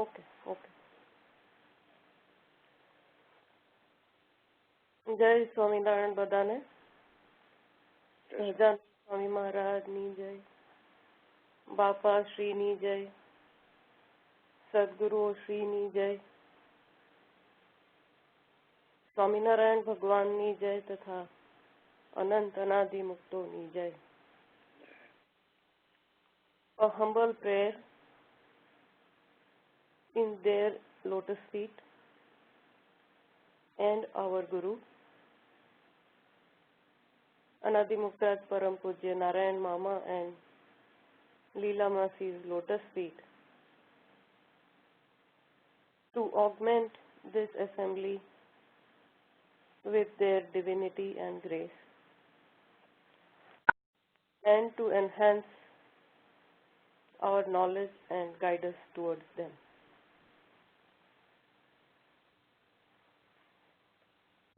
Okay, okay. જય સ્વામિનારાયણ બધાને. સહજાનંદ સ્વામી મહારાજની જય. બાપા શ્રીની જય. સદગુરુઓ શ્રીની જય. સ્વામિનારાયણ ભગવાનની જય તથા અનંત અનાદિ મુક્તોની જય. A humble prayer in their lotus feet and our Guru, Anadimukta Param Pujya Narayan Mama and Leela Masi's lotus feet, to augment this assembly with their divinity and grace, and to enhance our knowledge and guide us towards them.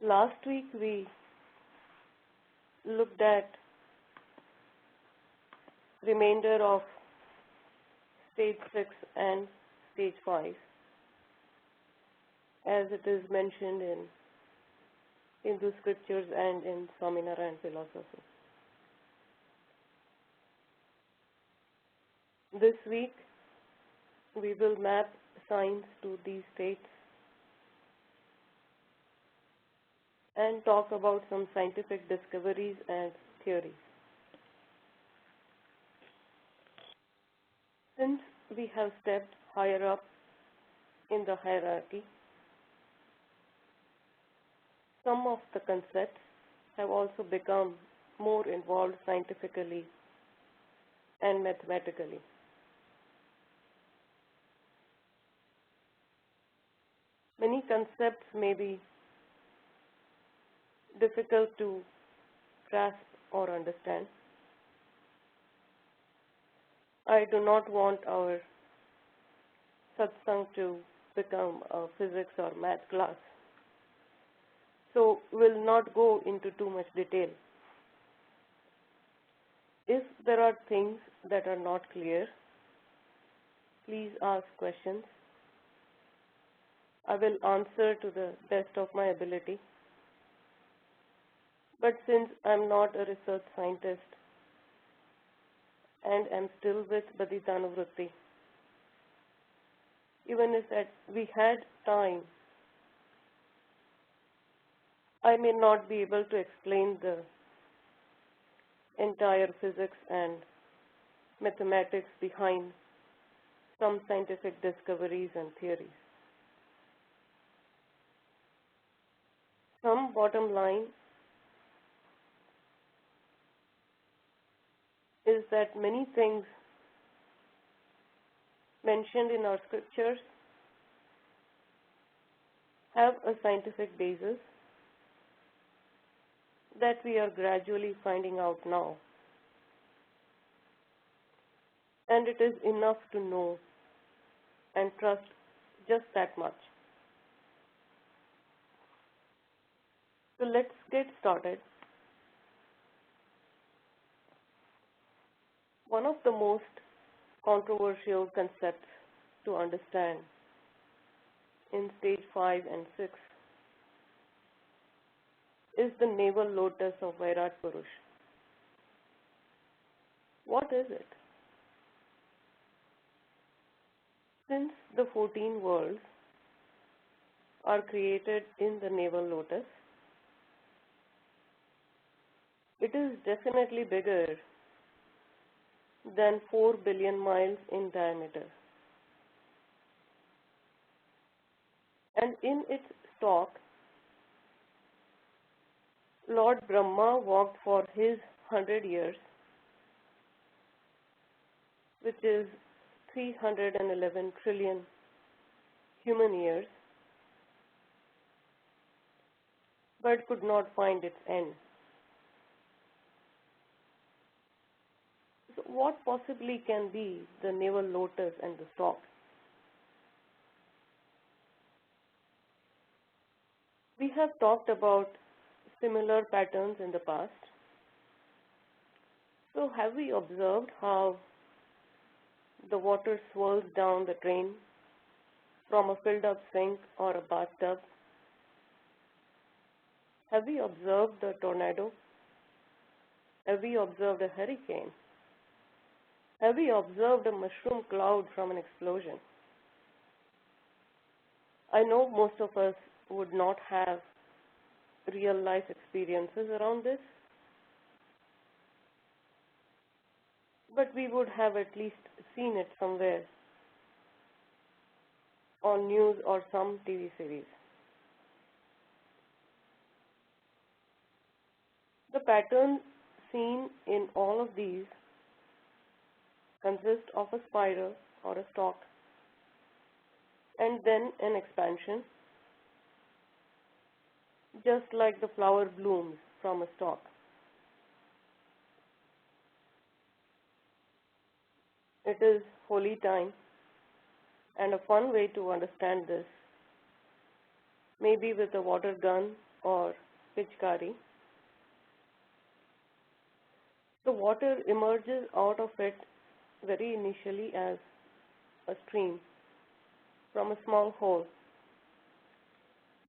Last week we looked at remainder of stage 6 and stage 5 as it is mentioned in Hindu scriptures and in Swaminarayan philosophy. This week we will map science to these states and talk about some scientific discoveries and theories. Since we have stepped higher up in the hierarchy, some of the concepts have also become more involved scientifically and mathematically. Many concepts may be difficult to grasp or understand. I do not want our satsang to become a physics or math class, so we'll not go into too much detail. If there are things that are not clear, please ask questions. I will answer to the best of my ability. But since I'm not a research scientist and am still with Baditanuvriti, even if we had time, I may not be able to explain the entire physics and mathematics behind some scientific discoveries and theories. Some bottom line is that many things mentioned in our scriptures have a scientific basis that we are gradually finding out now. And it is enough to know and trust just that much. So let's get started. One of the most controversial concepts to understand in stage 5 and 6 is the navel lotus of Virat Purush. What is it? Since the 14 worlds are created in the navel lotus, it is definitely bigger than 4 billion miles in diameter. And in its stalk, Lord Brahma walked for his 100 years, which is 311 trillion human years, but could not find its end. So what possibly can be the navel lotus and the stalk? We have talked about similar patterns in the past. So have we observed how the water swirls down the drain from a filled up sink or a bathtub? Have we observed the tornado? Have we observed a hurricane? Have we observed a mushroom cloud from an explosion? I know most of us would not have real life experiences around this, but we would have at least seen it somewhere on news or some TV series. The pattern seen in all of these consist of a spiral or a stalk and then an expansion, just like the flower blooms from a stalk. It is holy time, and a fun way to understand this, maybe with a water gun or pitchkari. The water emerges out of it very initially as a stream from a small hole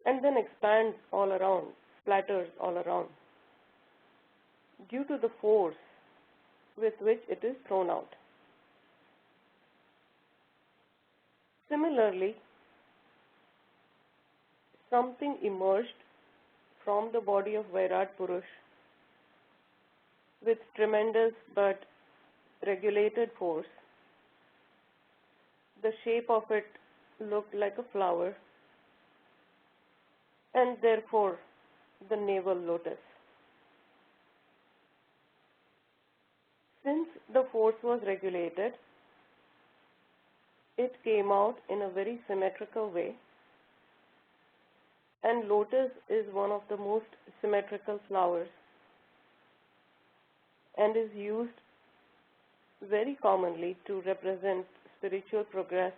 and then expands all around, splatters all around, due to the force with which it is thrown out. Similarly, something emerged from the body of Virat Purush with tremendous but regulated force. The shape of it looked like a flower, and therefore the navel lotus. Since the force was regulated, it came out in a very symmetrical way, and lotus is one of the most symmetrical flowers and is used very commonly to represent spiritual progress,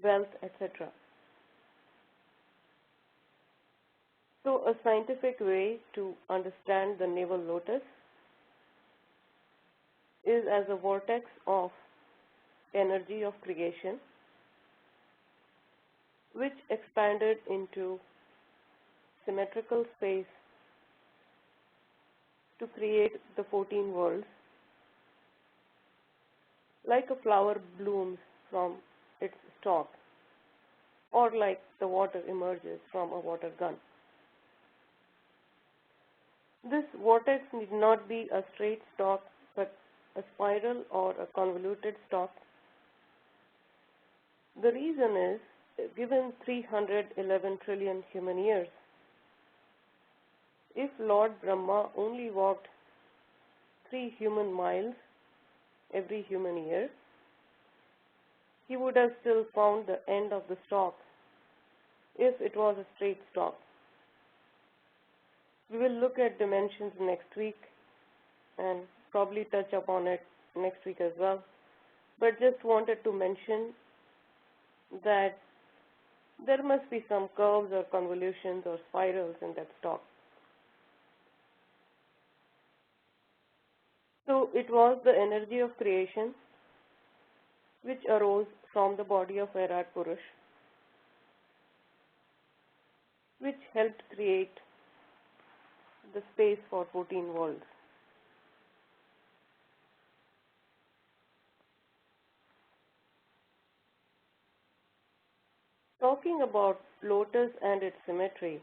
wealth, etc. So a scientific way to understand the navel lotus is as a vortex of energy of creation which expanded into symmetrical space to create the 14 worlds, like a flower blooms from its stalk, or like the water emerges from a water gun. This vortex need not be a straight stalk, but a spiral or a convoluted stalk. The reason is, given 311 trillion human years, if Lord Brahma only walked 3 human miles every human year, he would have still found the end of the stalk if it was a straight stalk. We will look at dimensions next week and probably touch upon it next week as well, but just wanted to mention that there must be some curves or convolutions or spirals in that stalk. So it was the energy of creation which arose from the body of Virat Purush, which helped create the space for 14 worlds. Talking about lotus and its symmetry,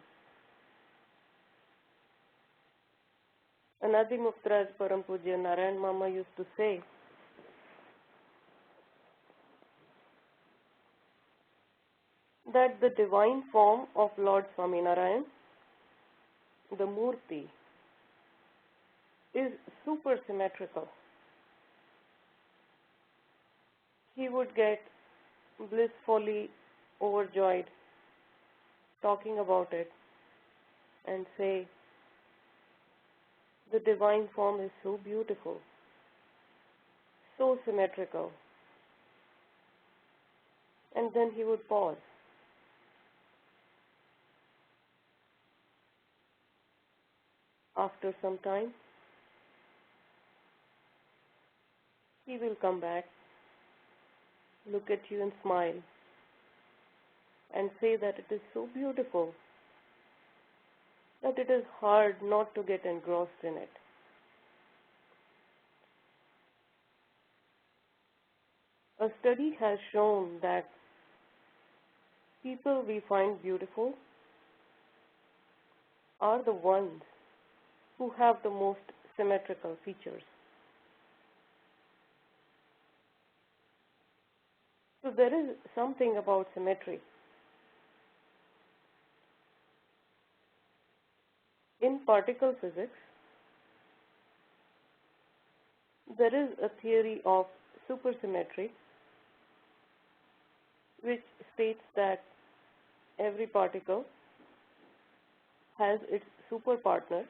Anadi Muktraj Param Pujya Narayan Mama used to say that the divine form of Lord Swaminarayan, the Murti, is super symmetrical. He would get blissfully overjoyed talking about it and say, the divine form is so beautiful, so symmetrical. And then he would pause. After some time, he will come back, look at you and smile and say that it is so beautiful that it is hard not to get engrossed in it. A study has shown that people we find beautiful are the ones who have the most symmetrical features. So there is something about symmetry. In particle physics, there is a theory of supersymmetry which states that every particle has its superpartner,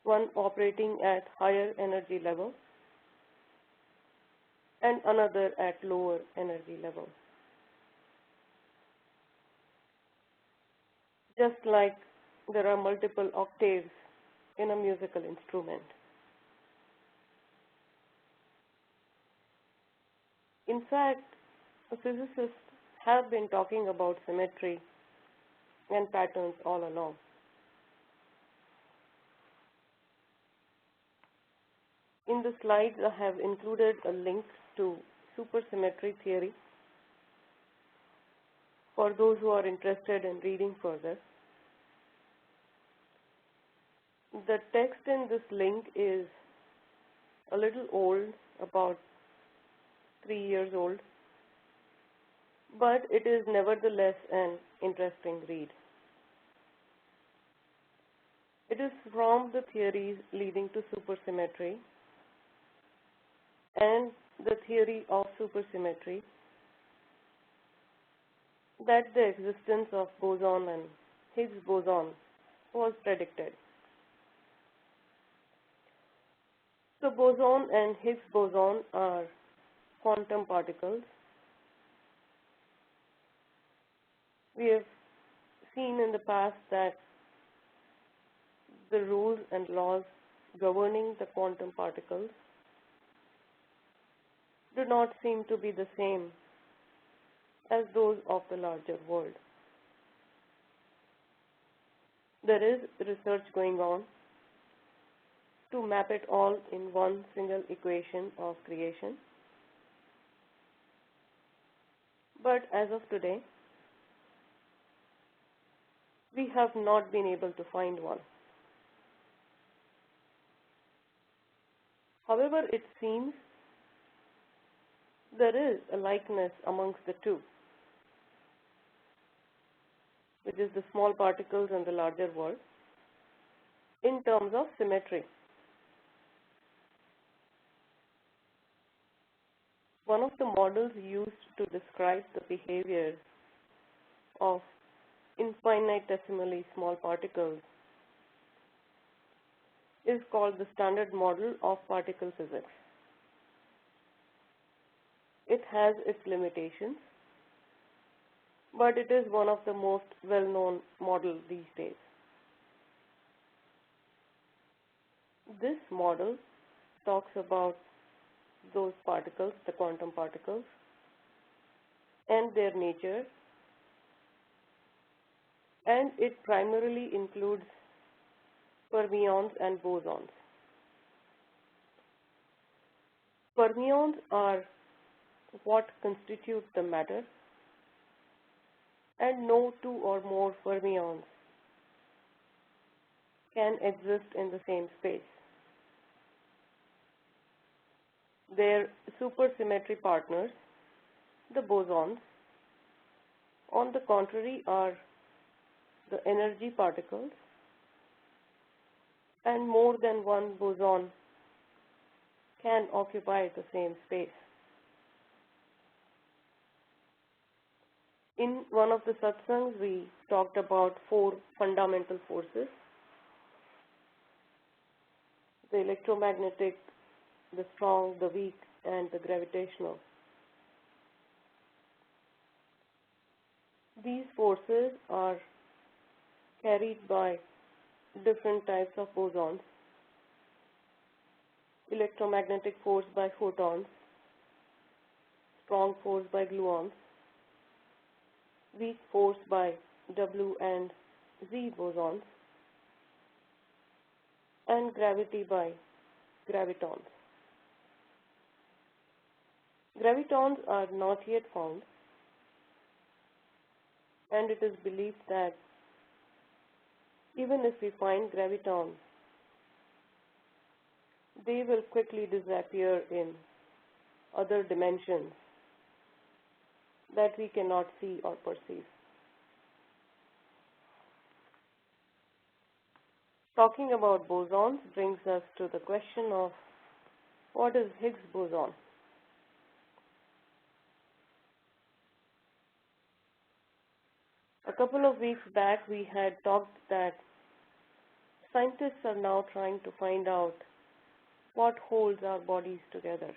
one operating at higher energy level and another at lower energy level. Just like there are multiple octaves in a musical instrument. In fact, physicists have been talking about symmetry and patterns all along. In the slides, I have included a link to supersymmetry theory for those who are interested in reading further. The text in this link is a little old, about 3 years old, but it is nevertheless an interesting read. It is from the theories leading to supersymmetry and the theory of supersymmetry that the existence of boson and Higgs boson was predicted. So boson and Higgs boson are quantum particles. We have seen in the past that the rules and laws governing the quantum particles do not seem to be the same as those of the larger world. There is research going on to map it all in one single equation of creation. But as of today, we have not been able to find one. However, it seems there is a likeness amongst the two, which is the small particles and the larger world, in terms of symmetry. One of the models used to describe the behavior of infinitesimally small particles is called the Standard Model of Particle Physics. It has its limitations, but it is one of the most well-known models these days. This model talks about those particles, the quantum particles, and their nature, and it primarily includes fermions and bosons. Fermions are what constitute the matter, and no two or more fermions can exist in the same space. Their supersymmetry partners, the bosons, on the contrary, are the energy particles, and more than one boson can occupy the same space. In one of the satsangs, we talked about 4 fundamental forces: the electromagnetic, the strong, the weak, and the gravitational. These forces are carried by different types of bosons: electromagnetic force by photons, strong force by gluons, weak force by W and Z bosons, and gravity by gravitons. Gravitons are not yet found, and it is believed that even if we find gravitons, they will quickly disappear in other dimensions that we cannot see or perceive. Talking about bosons brings us to the question of what is Higgs boson? A couple of weeks back we had talked that scientists are now trying to find out what holds our bodies together.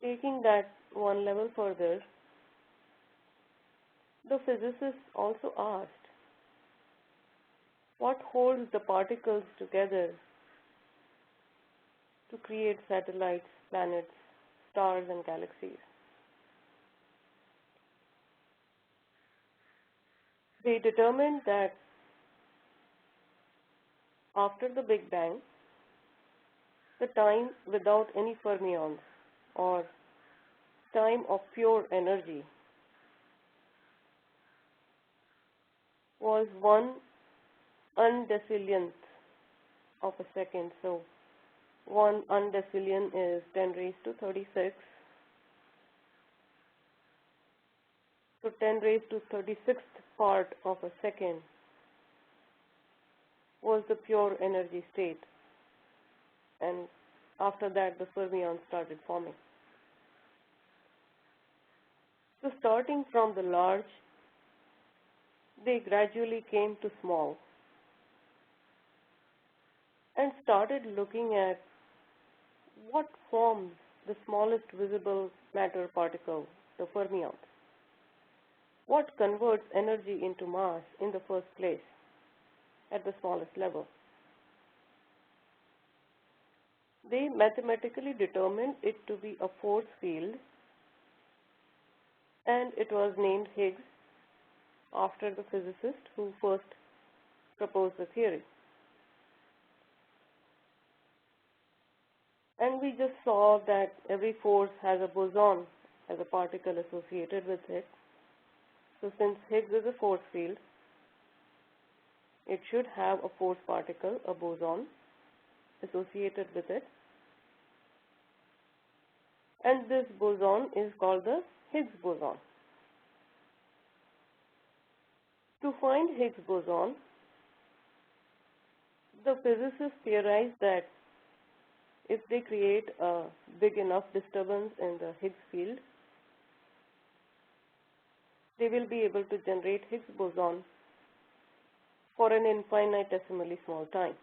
Taking that one level further, the physicists also asked, what holds the particles together to create satellites, planets, stars, and galaxies? They determined that after the Big Bang, the time without any fermions or time of pure energy was 1 undecillionth of a second. So 1 undecillion is 10 raised to 36. So 10 raised to 36th part of a second was the pure energy state, and after that the fermions started forming. So starting from the large, they gradually came to small and started looking at what forms the smallest visible matter particle, the fermions. What converts energy into mass in the first place at the smallest level? They mathematically determined it to be a force field, and it was named Higgs after the physicist who first proposed the theory. And we just saw that every force has a boson as a particle associated with it. So since Higgs is a force field, it should have a force particle, a boson, associated with it. And this boson is called the Higgs boson. To find Higgs boson, the physicists theorized that if they create a big enough disturbance in the Higgs field, they will be able to generate Higgs boson for an infinitesimally small time.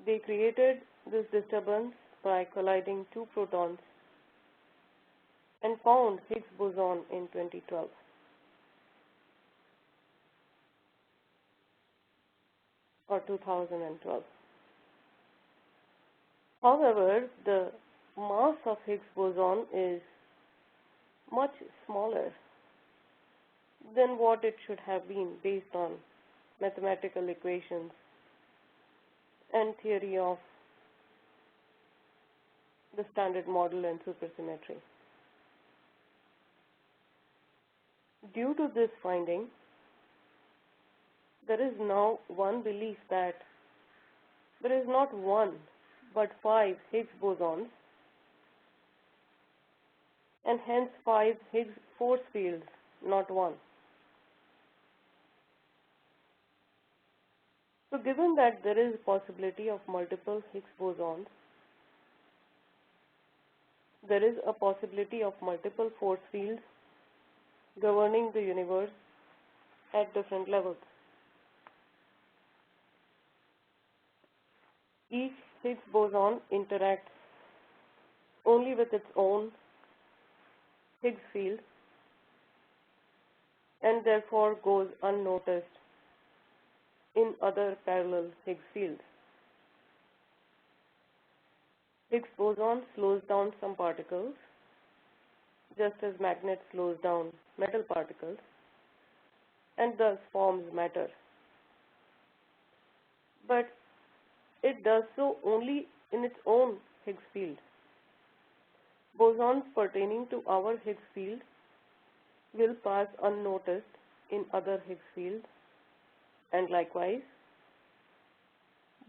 They created this disturbance by colliding two protons and found Higgs boson in 2012. Or 2012. However, the mass of Higgs boson is much smaller than what it should have been based on mathematical equations and theory of the Standard Model and supersymmetry. Due to this finding, there is now one belief that there is not one but 5 Higgs bosons, and hence 5 Higgs force fields, not one. So given that there is a possibility of multiple Higgs bosons, there is a possibility of multiple force fields governing the universe at different levels. Each Higgs boson interacts only with its own Higgs field and therefore goes unnoticed in other parallel Higgs fields. Higgs boson slows down some particles, just as magnet slows down metal particles, and thus forms matter. But it does so only in its own Higgs field. Bosons pertaining to our Higgs field will pass unnoticed in other Higgs fields, and likewise,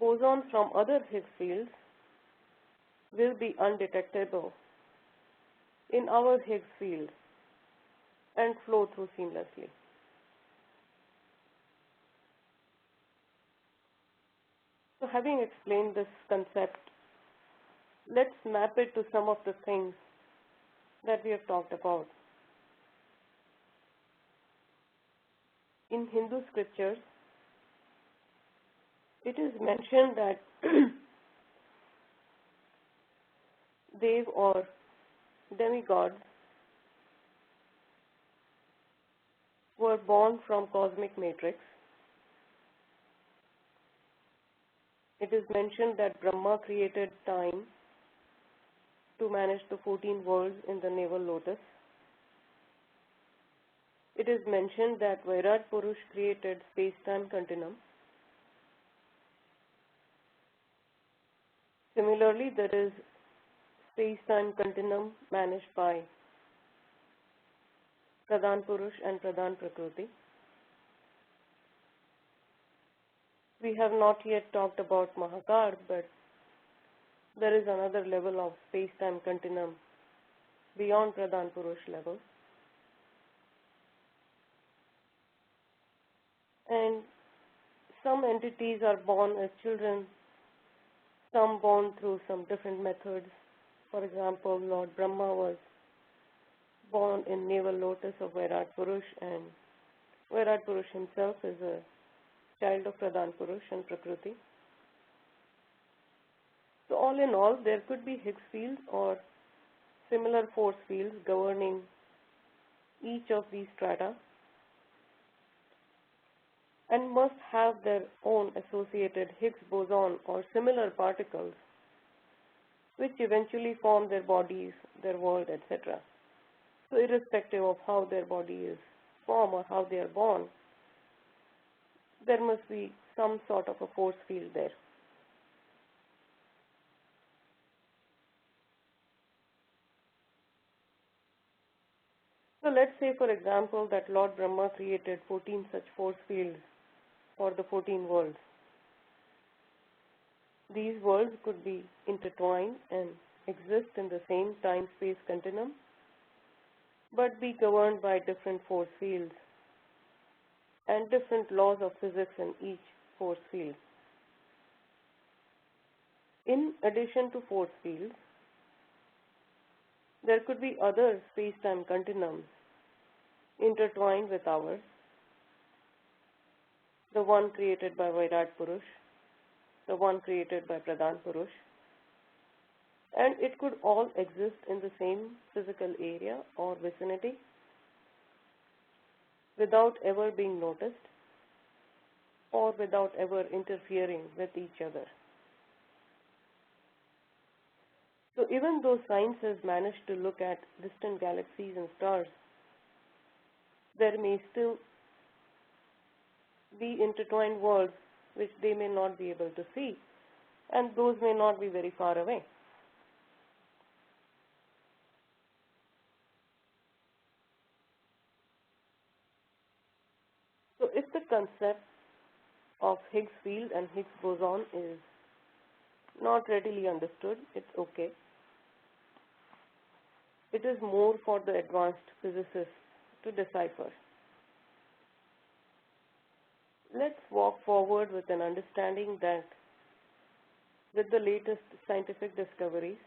bosons from other Higgs fields will be undetectable in our Higgs field and flow through seamlessly. So having explained this concept, let's map it to some of the things that we have talked about. In Hindu scriptures, it is mentioned that Dev or demigods were born from cosmic matrix. It is mentioned that Brahma created time to manage the 14 worlds in the navel lotus. It is mentioned that Virat Purush created space-time continuum. Similarly, there is space-time continuum managed by Pradhan Purush and Pradhan Prakriti. We have not yet talked about Mahakal, but there is another level of space-time continuum beyond Pradhan Purush level. And some entities are born as children, some born through some different methods. For example, Lord Brahma was born in navel lotus of Virat Purush, and Virat Purush himself is a child of Pradhan Purush and Prakriti. So all in all, there could be Higgs fields or similar force fields governing each of these strata, and must have their own associated Higgs boson or similar particles, which eventually form their bodies, their world, etc. So irrespective of how their body is formed or how they are born, there must be some sort of a force field there. So let's say, for example, that Lord Brahma created 14 such force fields for the 14 worlds. These worlds could be intertwined and exist in the same time-space continuum, but be governed by different force fields and different laws of physics in each force field. In addition to force fields, there could be other space-time continuums intertwined with ours, the one created by Virat Purush, the one created by Pradhan Purush, and it could all exist in the same physical area or vicinity without ever being noticed or without ever interfering with each other. So even though science has managed to look at distant galaxies and stars, there may still be intertwined worlds which they may not be able to see, and those may not be very far away. So if the concept of Higgs field and Higgs boson is not readily understood, it's okay. It is more for the advanced physicists to decipher. Let's walk forward with an understanding that with the latest scientific discoveries,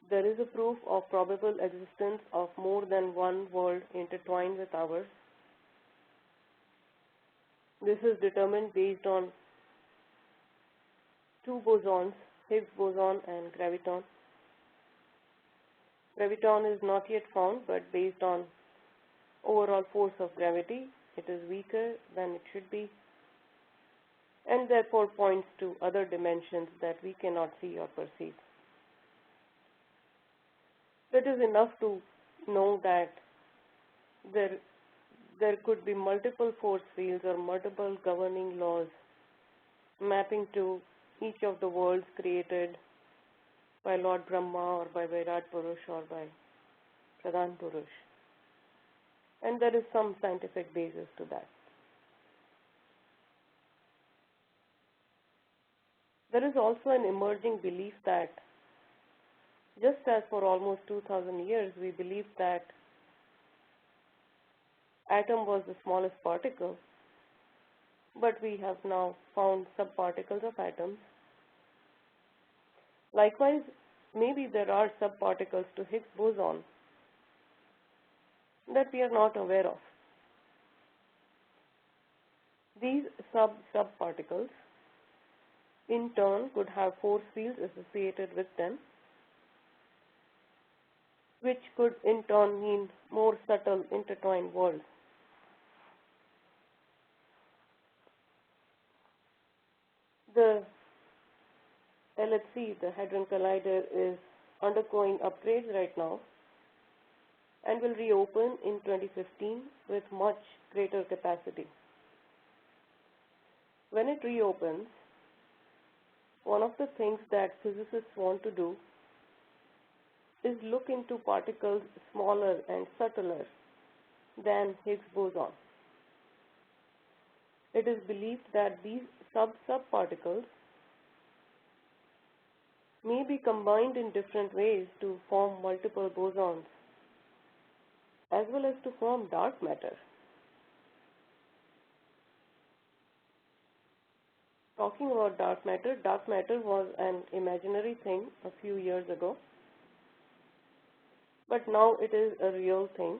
there is a proof of probable existence of more than one world intertwined with ours. This is determined based on two bosons, Higgs boson and graviton. Graviton is not yet found, but based on overall force of gravity, it is weaker than it should be. and therefore points to other dimensions that we cannot see or perceive. It is enough to know that there, there could be multiple force fields or multiple governing laws mapping to each of the worlds created by Lord Brahma or by Virat Purush or by Pradhan Purush. And there is some scientific basis to that. There is also an emerging belief that just as for almost 2000 years we believed that atom was the smallest particle, but we have now found subparticles of atoms. Likewise, maybe there are subparticles to Higgs boson that we are not aware of. These subparticles in turn could have force fields associated with them, which could in turn mean more subtle intertwined worlds. The LHC, the Hadron Collider, is undergoing upgrades right now and will reopen in 2015 with much greater capacity. When it reopens, one of the things that physicists want to do is look into particles smaller and subtler than Higgs boson. It is believed that these subparticles may be combined in different ways to form multiple bosons, as well as to form dark matter. Talking about dark matter was an imaginary thing a few years ago, but now it is a real thing.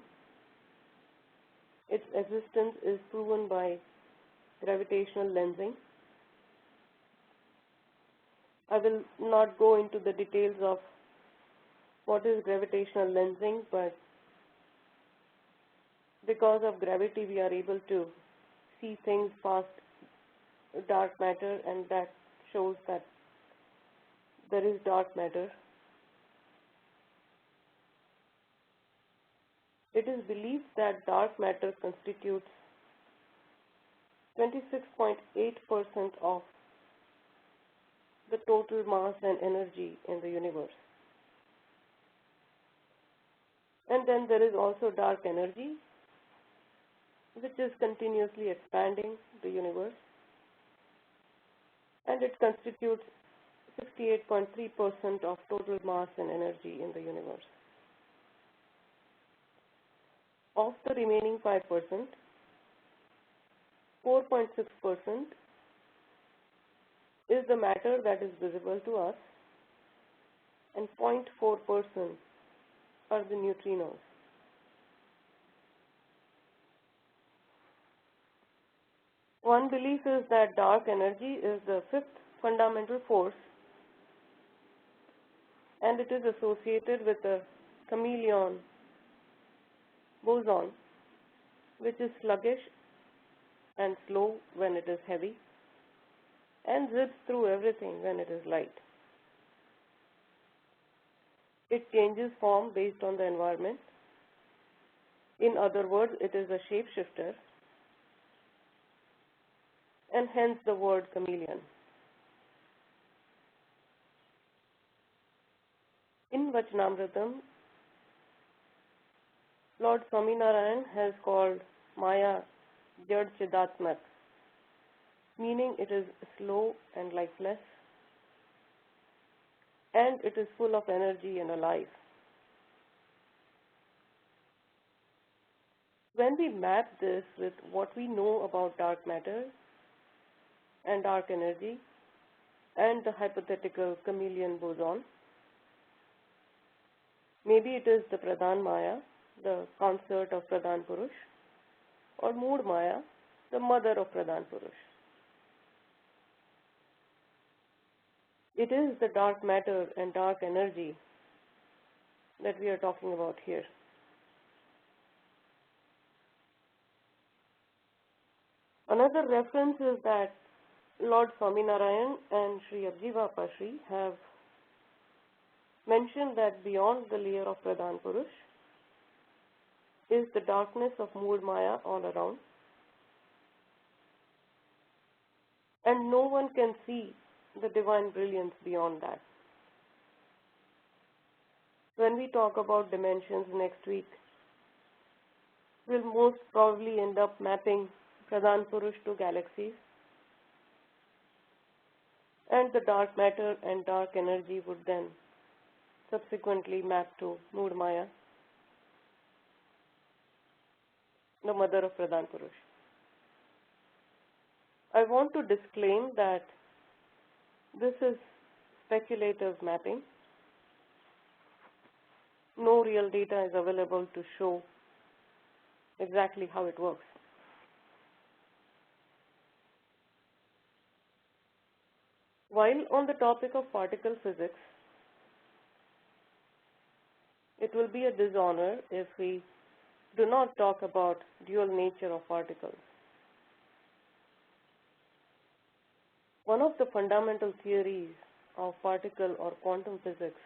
Its existence is proven by gravitational lensing. I will not go into the details of what is gravitational lensing, but because of gravity we are able to see things past dark matter, and that shows that there is dark matter. It is believed that dark matter constitutes 26.8% of the total mass and energy in the universe. And then there is also dark energy, which is continuously expanding the universe, and it constitutes 68.3% of total mass and energy in the universe. Of the remaining 5%, 4.6% is the matter that is visible to us, and 0.4% are the neutrinos. One belief is that dark energy is the fifth fundamental force, and it is associated with a chameleon boson, which is sluggish and slow when it is heavy, and zips through everything when it is light. It changes form based on the environment. In other words, it is a shapeshifter, and hence the word chameleon. In Vachanamritam, Lord Swaminarayan has called Maya Jad Chidatmak, meaning it is slow and lifeless, and it is full of energy and alive. When we map this with what we know about dark matter and dark energy and the hypothetical chameleon boson, maybe it is the Pradhan Maya, the consort of Pradhan Purush, or Mood Maya, the mother of Pradhan Purush. It is the dark matter and dark energy that we are talking about here. Another reference is that Lord Swaminarayan and Sri Abjiva Pashri have mentioned that beyond the layer of Pradhan Purush is the darkness of Mood Maya all around, and no one can see the divine brilliance beyond that. When we talk about dimensions next week, we'll most probably end up mapping Pradhan Purush to galaxies, and the dark matter and dark energy would then subsequently map to Mood Maya, the mother of Pradhan Purush. I want to disclaim that this is speculative mapping. No real data is available to show exactly how it works. While on the topic of particle physics, it will be a dishonor if we do not talk about dual nature of particles. One of the fundamental theories of particle or quantum physics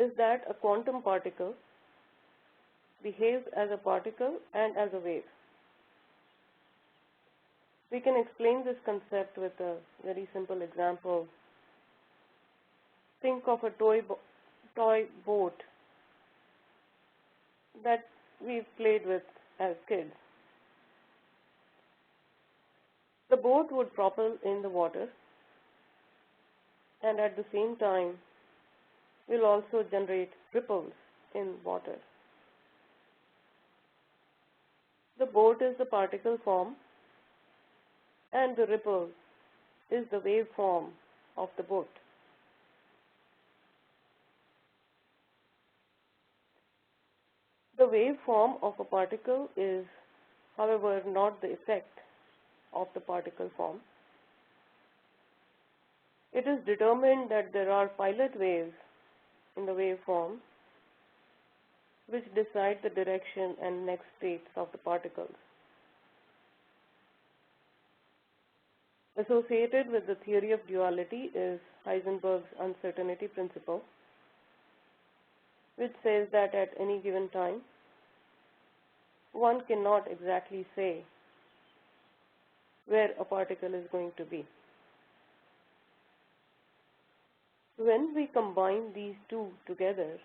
is that a quantum particle behaves as a particle and as a wave. We can explain this concept with a very simple example. Think of a toy boat that we've played with as kids. The boat would propel in the water, and at the same time will also generate ripples in water. The boat is the particle form, and the ripple is the wave form of the boat. The wave form of a particle is, however, not the effect of the particle form. It is determined that there are pilot waves in the waveform which decide the direction and next states of the particles. Associated with the theory of duality is Heisenberg's uncertainty principle, which says that at any given time, one cannot exactly say where a particle is going to be. When we combine these two together,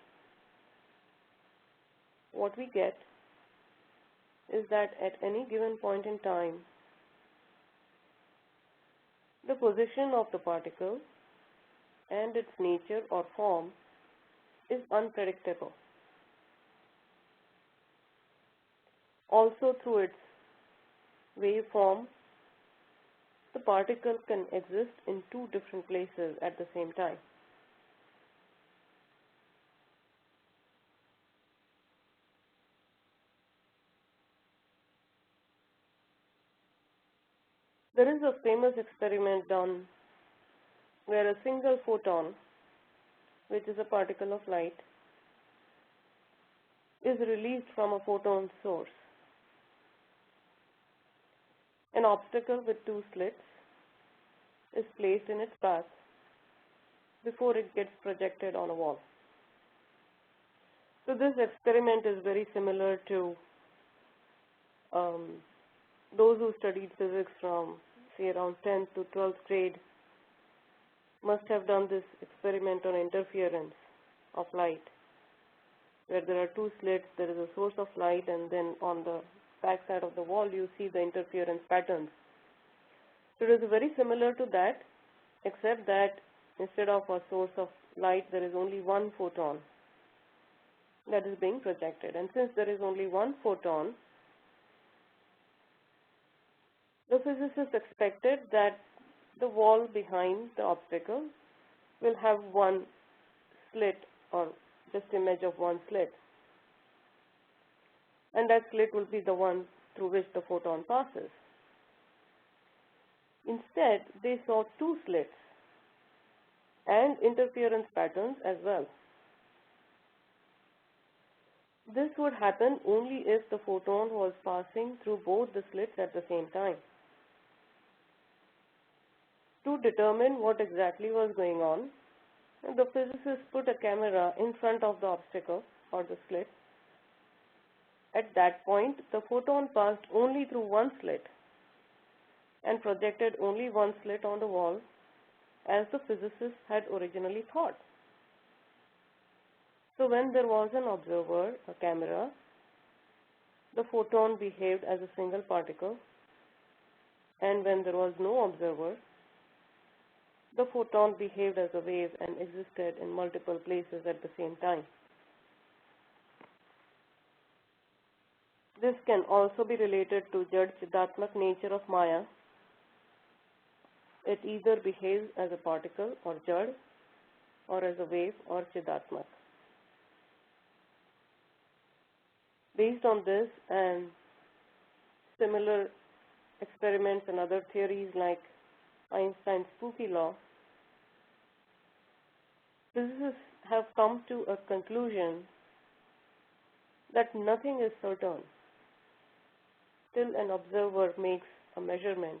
what we get is that at any given point in time, the position of the particle and its nature or form is unpredictable. Also, through its waveform, the particle can exist in two different places at the same time. There is a famous experiment done where a single photon, which is a particle of light, is released from a photon source. An obstacle with two slits is placed in its path before it gets projected on a wall. So this experiment is very similar to those who studied physics from, say, around 10th to 12th grade must have done this experiment on interference of light, where there are two slits, there is a source of light, and then on the back side of the wall you see the interference patterns. So it is very similar to that, except that instead of a source of light, there is only one photon that is being projected. And since there is only one photon, the physicists expected that the wall behind the obstacle will have one slit, or just image of one slit, and that slit will be the one through which the photon passes. Instead, they saw two slits and interference patterns as well. This would happen only if the photon was passing through both the slits at the same time. To determine what exactly was going on, the physicists put a camera in front of the obstacle or the slit. At that point, the photon passed only through one slit and projected only one slit on the wall, as the physicists had originally thought. So when there was an observer, a camera, the photon behaved as a single particle, and when there was no observer, the photon behaved as a wave and existed in multiple places at the same time. This can also be related to Jad Chidatmak nature of Maya. It either behaves as a particle or Jad, or as a wave or Chidatmak. Based on this and similar experiments and other theories like Einstein's spooky law, physicists have come to a conclusion that nothing is certain till an observer makes a measurement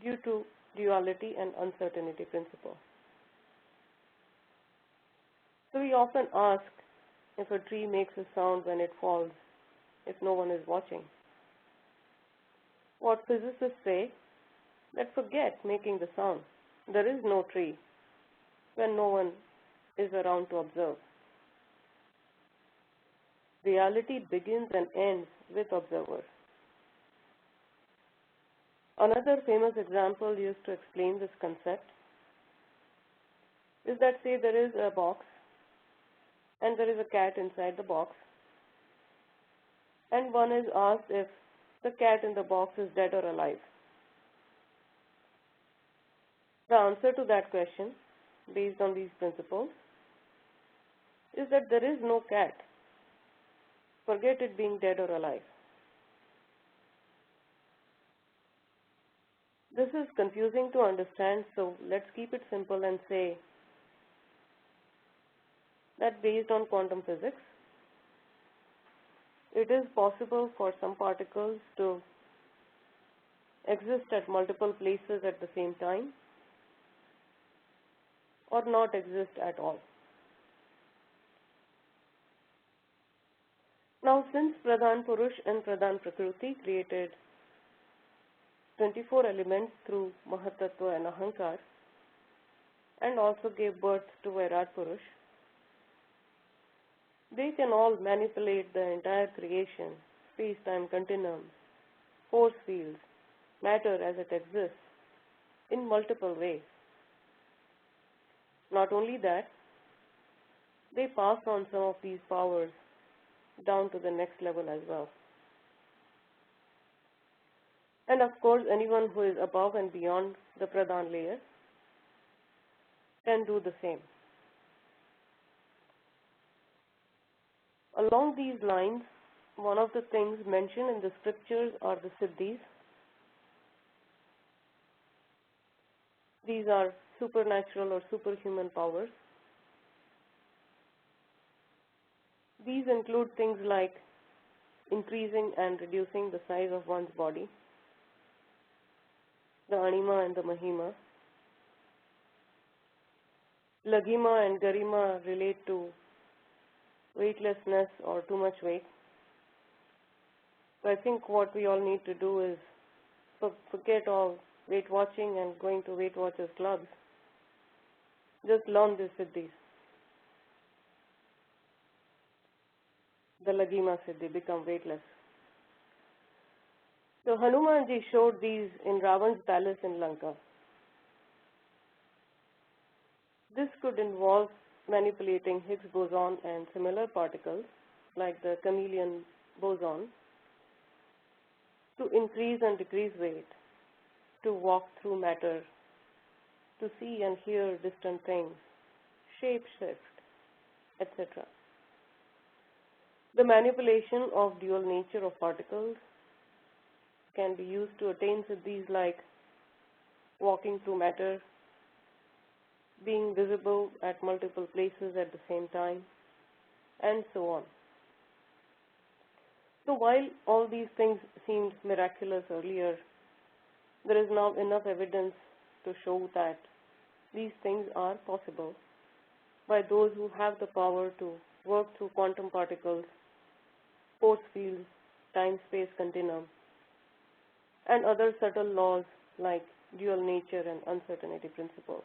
due to duality and uncertainty principle. So we often ask if a tree makes a sound when it falls if no one is watching. What physicists say, that forget making the sound. There is no tree when no one is around to observe. Reality begins and ends with observer. Another famous example used to explain this concept is that, say, there is a box and there is a cat inside the box, and one is asked if the cat in the box is dead or alive. The answer to that question, based on these principles, is that there is no cat. Forget it being dead or alive. This is confusing to understand, so let's keep it simple and say that based on quantum physics, it is possible for some particles to exist at multiple places at the same time or not exist at all. Now, since Pradhan Purush and Pradhan Prakriti created 24 elements through Mahatattva and Ahankar, and also gave birth to Virat Purush, they can all manipulate the entire creation, space-time continuum, force fields, matter as it exists, in multiple ways. Not only that, they pass on some of these powers down to the next level as well. And of course, anyone who is above and beyond the Pradhan layer can do the same. Along these lines, one of the things mentioned in the scriptures are the Siddhis. These are supernatural or superhuman powers. These include things like increasing and reducing the size of one's body, the Anima and the Mahima. Laghima and Garima relate to weightlessness or too much weight. So I think what we all need to do is forget all weight watching and going to Weight Watchers clubs. Just learn these Siddhis. The Laghima Siddhi, become weightless. So Hanumanji showed these in Ravan's palace in Lanka. This could involve manipulating Higgs boson and similar particles, like the chameleon boson, to increase and decrease weight, to walk through matter, to see and hear distant things, shape shift, etc. The manipulation of dual nature of particles can be used to attain siddhis like walking through matter, being visible at multiple places at the same time, and so on. So while all these things seemed miraculous earlier, there is now enough evidence to show that these things are possible by those who have the power to work through quantum particles, force fields, time-space continuum, and other subtle laws like dual nature and uncertainty principle.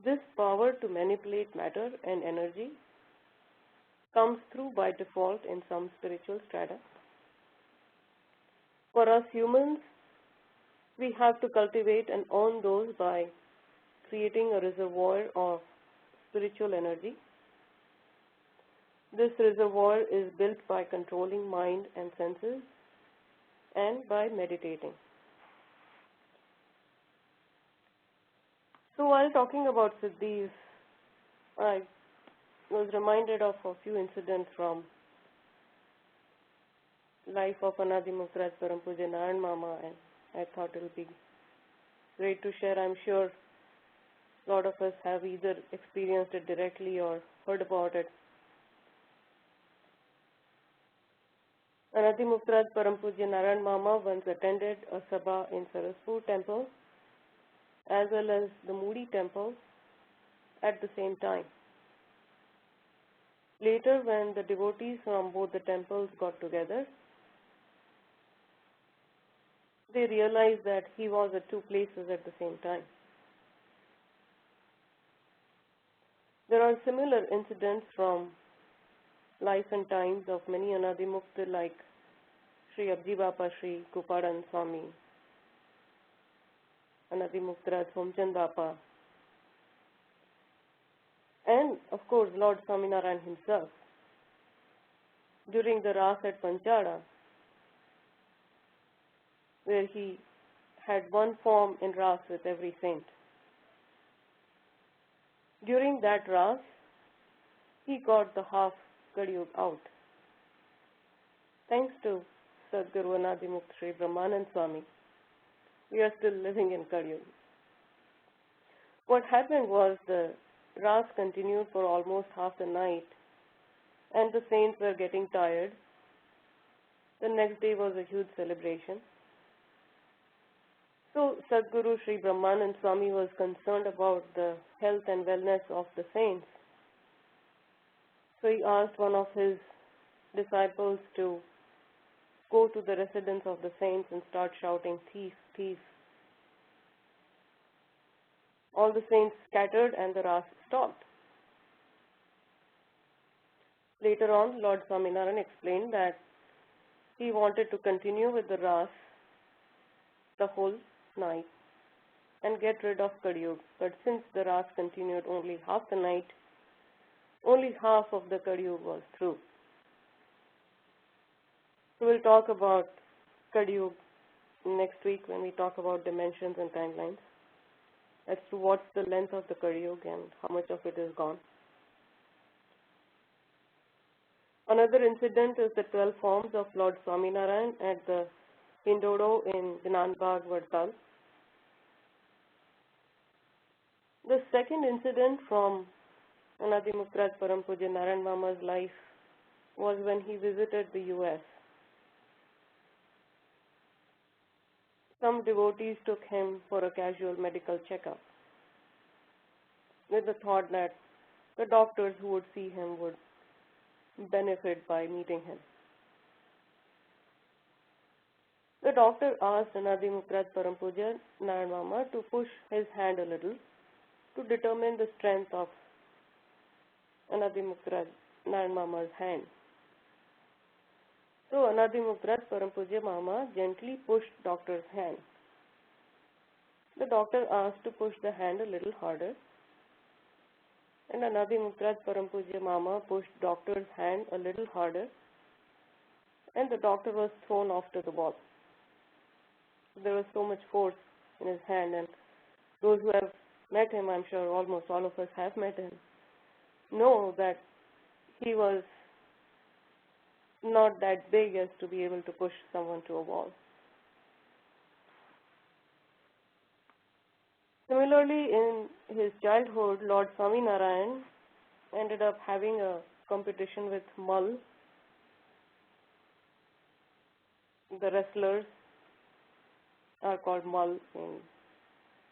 This power to manipulate matter and energy comes through by default in some spiritual strata. For us humans, we have to cultivate and earn those by creating a reservoir of spiritual energy. This reservoir is built by controlling mind and senses and by meditating. So while talking about Siddhis, I was reminded of a few incidents from life of Anadimukta Raj Param Pujya Narayan Mama, and I thought it would be great to share. I'm sure a lot of us have either experienced it directly or heard about it. Anadimukta Raj Param Pujya Narayan Mama once attended a sabha in Saraspur temple as well as the Moody temple at the same time. Later, when the devotees from both the temples got together, they realized that he was at two places at the same time. There are similar incidents from life and times of many Anadimukta like Sri Abji Bapa, Sri Gopalan Swami, Anadimukta Raj Homchand Bapa, and of course Lord Swaminarayan himself. During the Ras at Panchada, where he had one form in Ras with every saint. During that Ras, he got the half Kali Yuga out. Thanks to Sadguru Anadimukta Sri Brahmanand Swami, we are still living in Kali Yuga. What happened was the Ras continued for almost half the night, and the saints were getting tired. The next day was a huge celebration. So Sadguru Sri Brahmanand Swami was concerned about the health and wellness of the saints. So he asked one of his disciples to go to the residence of the saints and start shouting, "Thief, thief." All the saints scattered and the Ras stopped. Later on, Lord Swaminarayan explained that he wanted to continue with the Ras the whole night and get rid of Kali Yuga. But since the Ras continued only half the night, only half of the Kali Yuga was through. So we'll talk about Kali Yuga next week when we talk about dimensions and timelines, as to what's the length of the Kali Yuga and how much of it is gone. Another incident is the 12 forms of Lord Swaminarayan at the Hindodo in Dinanbag, Vadtal. The second incident from Anadimukta Raj Param Pujya Narayan Mama's life was when he visited the US. Some devotees took him for a casual medical checkup with the thought that the doctors who would see him would benefit by meeting him. The doctor asked Anadimukta Raj Param Pujya Narayan Mama to push his hand a little to determine the strength of Anadimukta Raj Narayan Mama's hand. So Anadimukta Raj Param Pujya Mama gently pushed doctor's hand. The doctor asked to push the hand a little harder, and Anadimukta Raj Param Pujya Mama pushed doctor's hand a little harder, and the doctor was thrown off to the wall. There was so much force in his hand, and those who have met him, I'm sure almost all of us have met him, know that he was not that big as to be able to push someone to a wall. Similarly, in his childhood, Lord Swaminarayan ended up having a competition with Mal, the wrestlers, are called mal in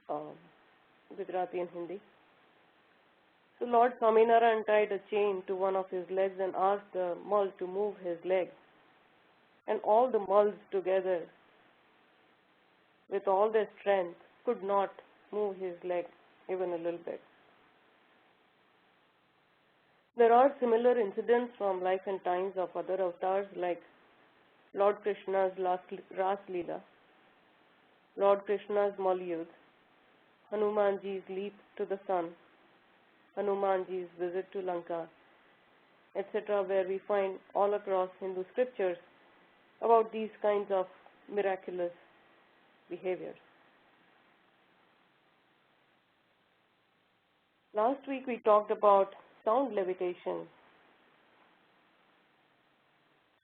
um, Gujarati and Hindi. So Lord Swaminarayan untied a chain to one of his legs and asked the mul to move his leg. And all the muls together, with all their strength, could not move his leg even a little bit. There are similar incidents from life and times of other avatars like Lord Krishna's Ras Leela, Lord Krishna's Malyud, Hanumanji's leap to the sun, Hanumanji's visit to Lanka, etc., where we find all across Hindu scriptures about these kinds of miraculous behaviors. Last week we talked about sound levitation.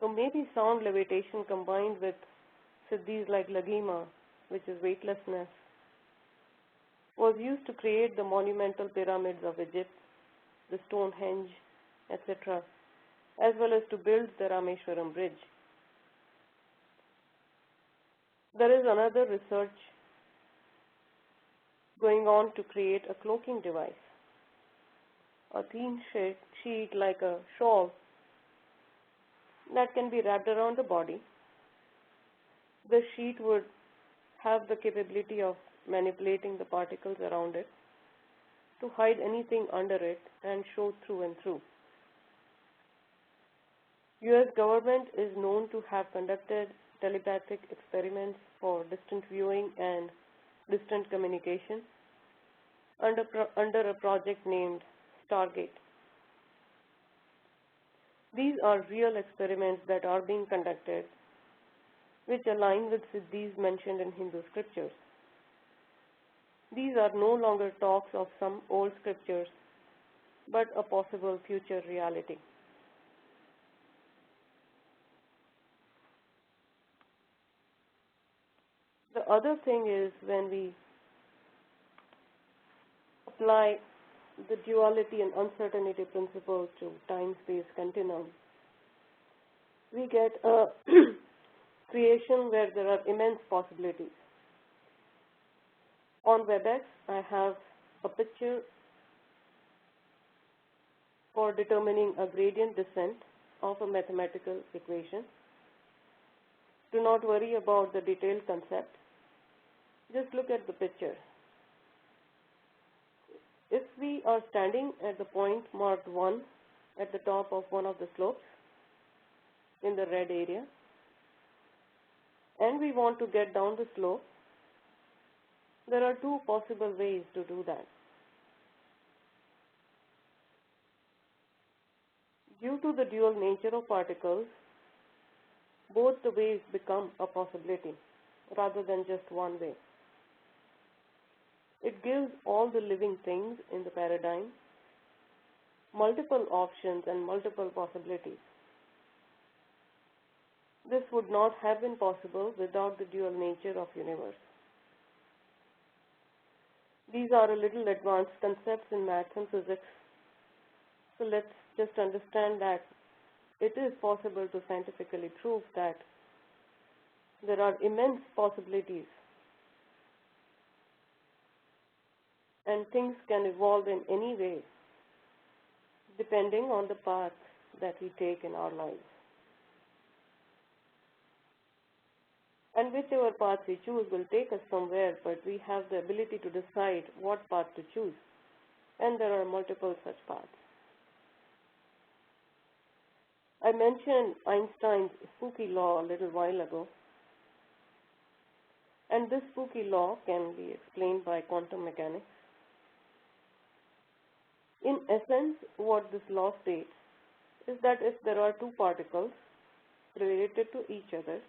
So maybe sound levitation combined with siddhis like lagima, which is weightlessness, was used to create the monumental pyramids of Egypt, the Stonehenge, etc., as well as to build the Rameshwaram bridge. There is another research going on to create a cloaking device, a thin sheet like a shawl that can be wrapped around the body. The sheet would have the capability of manipulating the particles around it to hide anything under it and show through and through. US government is known to have conducted telepathic experiments for distant viewing and distant communication under a project named Stargate. These are real experiments that are being conducted which align with siddhis mentioned in Hindu scriptures. These are no longer talks of some old scriptures, but a possible future reality. The other thing is when we apply the duality and uncertainty principles to time-space continuum, we get a creation where there are immense possibilities. On WebEx, I have a picture for determining a gradient descent of a mathematical equation. Do not worry about the detailed concept. Just look at the picture. If we are standing at the point marked 1 at the top of one of the slopes in the red area, and we want to get down the slope, there are two possible ways to do that. Due to the dual nature of particles, both the ways become a possibility rather than just one way. It gives all the living things in the paradigm multiple options and multiple possibilities. This would not have been possible without the dual nature of universe. These are a little advanced concepts in maths and physics. So let's just understand that it is possible to scientifically prove that there are immense possibilities and things can evolve in any way depending on the path that we take in our lives. And whichever path we choose will take us somewhere, but we have the ability to decide what path to choose. And there are multiple such paths. I mentioned Einstein's spooky law a little while ago. And this spooky law can be explained by quantum mechanics. In essence, what this law states is that if there are two particles related to each other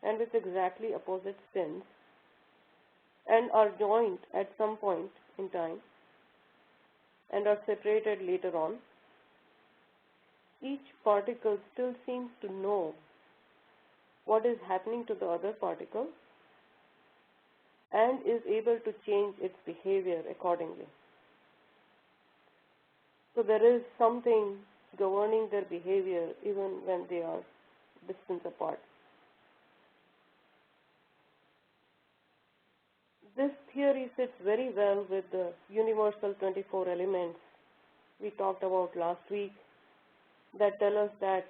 and with exactly opposite spins and are joined at some point in time and are separated later on, each particle still seems to know what is happening to the other particle and is able to change its behavior accordingly. So there is something governing their behavior even when they are distance apart. This theory fits very well with the universal 24 elements we talked about last week that tell us that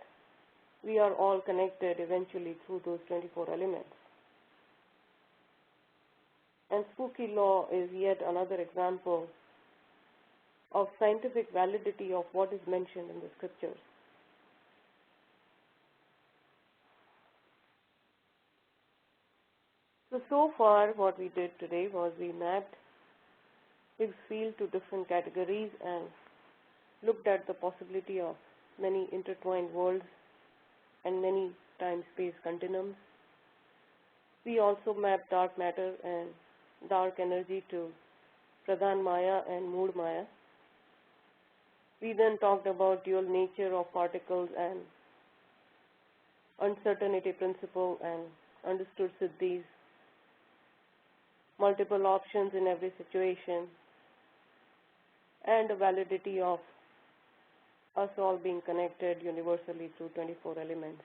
we are all connected eventually through those 24 elements. And spooky law is yet another example of scientific validity of what is mentioned in the scriptures. So far what we did today was we mapped Higgs field to different categories and looked at the possibility of many intertwined worlds and many time-space continuums. We also mapped dark matter and dark energy to Pradhan Maya and Mood Maya. We then talked about dual nature of particles and uncertainty principle and understood Siddhis, multiple options in every situation, and the validity of us all being connected universally through 24 elements.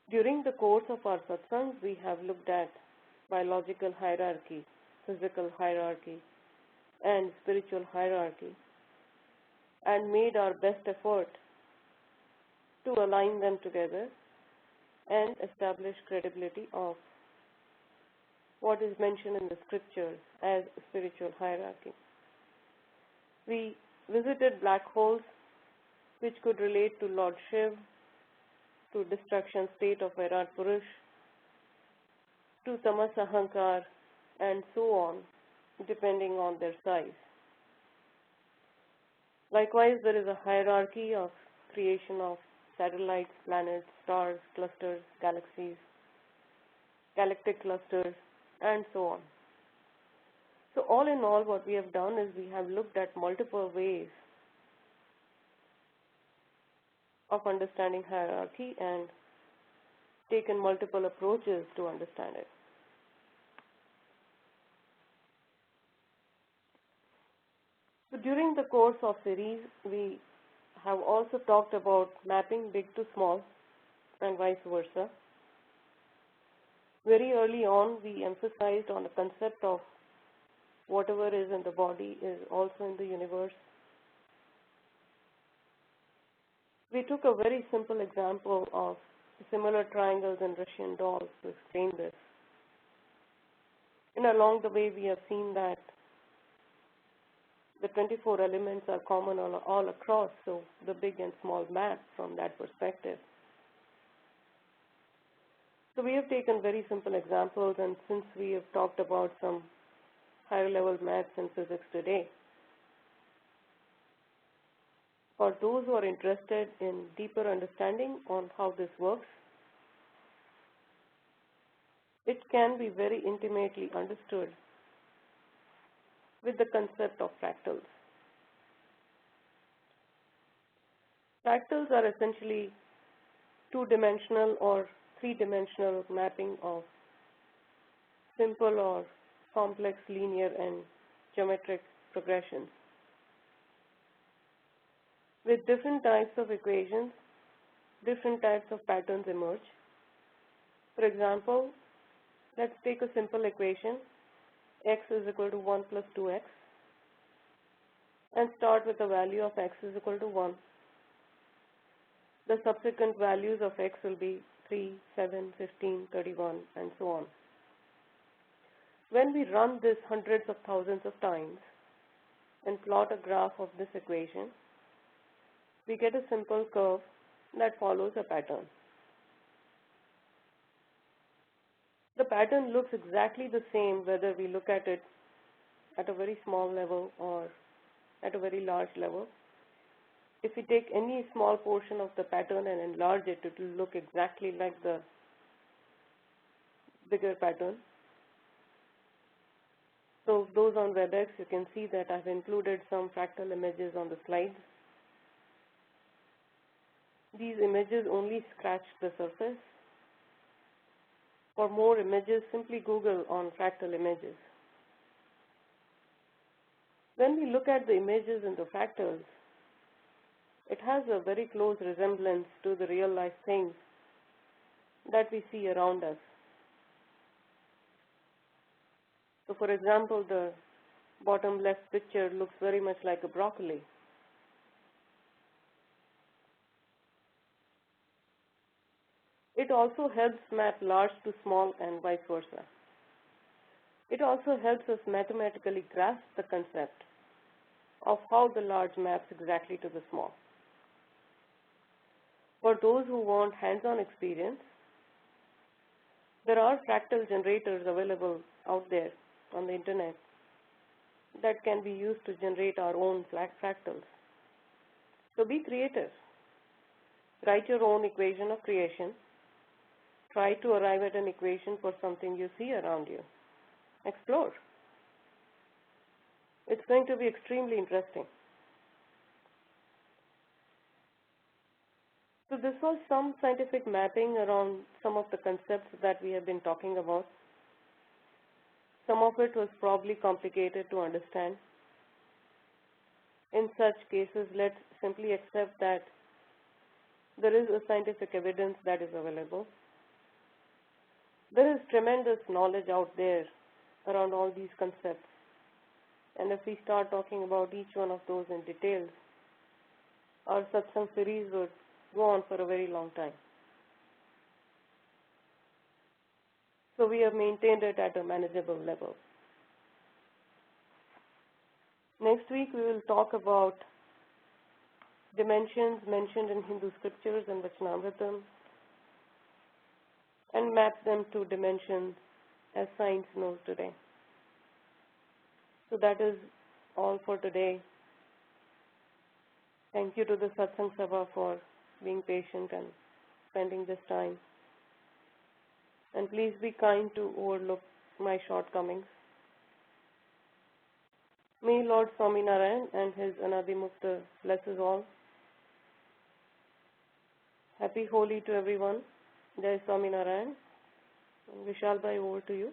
During the course of our satsangs, we have looked at biological hierarchy, physical hierarchy, and spiritual hierarchy, and made our best effort to align them together and establish credibility of what is mentioned in the scriptures as spiritual hierarchy. We visited black holes, which could relate to Lord Shiv, to destruction state of Virat Purush, to Tamas Ahankar, and so on, depending on their size. Likewise, there is a hierarchy of creation of satellites, planets, stars, clusters, galaxies, galactic clusters, and so on. So all in all, what we have done is we have looked at multiple ways of understanding hierarchy and taken multiple approaches to understand it. So during the course of series, we have also talked about mapping big to small and vice versa. Very early on, we emphasized on the concept of whatever is in the body is also in the universe. We took a very simple example of similar triangles and Russian dolls to explain this. And along the way, we have seen that the 24 elements are common all across, so the big and small map from that perspective. So we have taken very simple examples, and since we have talked about some higher level maths and physics today, for those who are interested in deeper understanding on how this works, it can be very intimately understood with the concept of fractals. Fractals are essentially two-dimensional or three-dimensional mapping of simple or complex linear and geometric progressions. With different types of equations, different types of patterns emerge. For example, let's take a simple equation, x is equal to 1 plus 2x, and start with the value of x is equal to 1. The subsequent values of x will be 3, 7, 15, 31, and so on. When we run this hundreds of thousands of times and plot a graph of this equation, we get a simple curve that follows a pattern. The pattern looks exactly the same whether we look at it at a very small level or at a very large level. If we take any small portion of the pattern and enlarge it, it will look exactly like the bigger pattern. So those on WebEx, you can see that I've included some fractal images on the slides. These images only scratch the surface. For more images, simply Google on fractal images. When we look at the images in the fractals, it has a very close resemblance to the real life things that we see around us. So for example, the bottom left picture looks very much like a broccoli. It also helps map large to small and vice versa. It also helps us mathematically grasp the concept of how the large maps exactly to the small. For those who want hands-on experience, there are fractal generators available out there on the internet that can be used to generate our own fractals. So be creative. Write your own equation of creation. Try to arrive at an equation for something you see around you. Explore. It's going to be extremely interesting. So this was some scientific mapping around some of the concepts that we have been talking about. Some of it was probably complicated to understand. In such cases, let's simply accept that there is a scientific evidence that is available. There is tremendous knowledge out there around all these concepts. And if we start talking about each one of those in detail, our satsang series would go on for a very long time. So we have maintained it at a manageable level. Next week we will talk about dimensions mentioned in Hindu scriptures and Vachanamritam and map them to dimensions as science knows today. So that is all for today. Thank you to the Satsang Sabha for being patient and spending this time. And please be kind to overlook my shortcomings. May Lord Swaminarayan and His Anadimukta bless us all. Happy Holi to everyone. Jai Swaminarayan. And Vishal Bhai, over to you.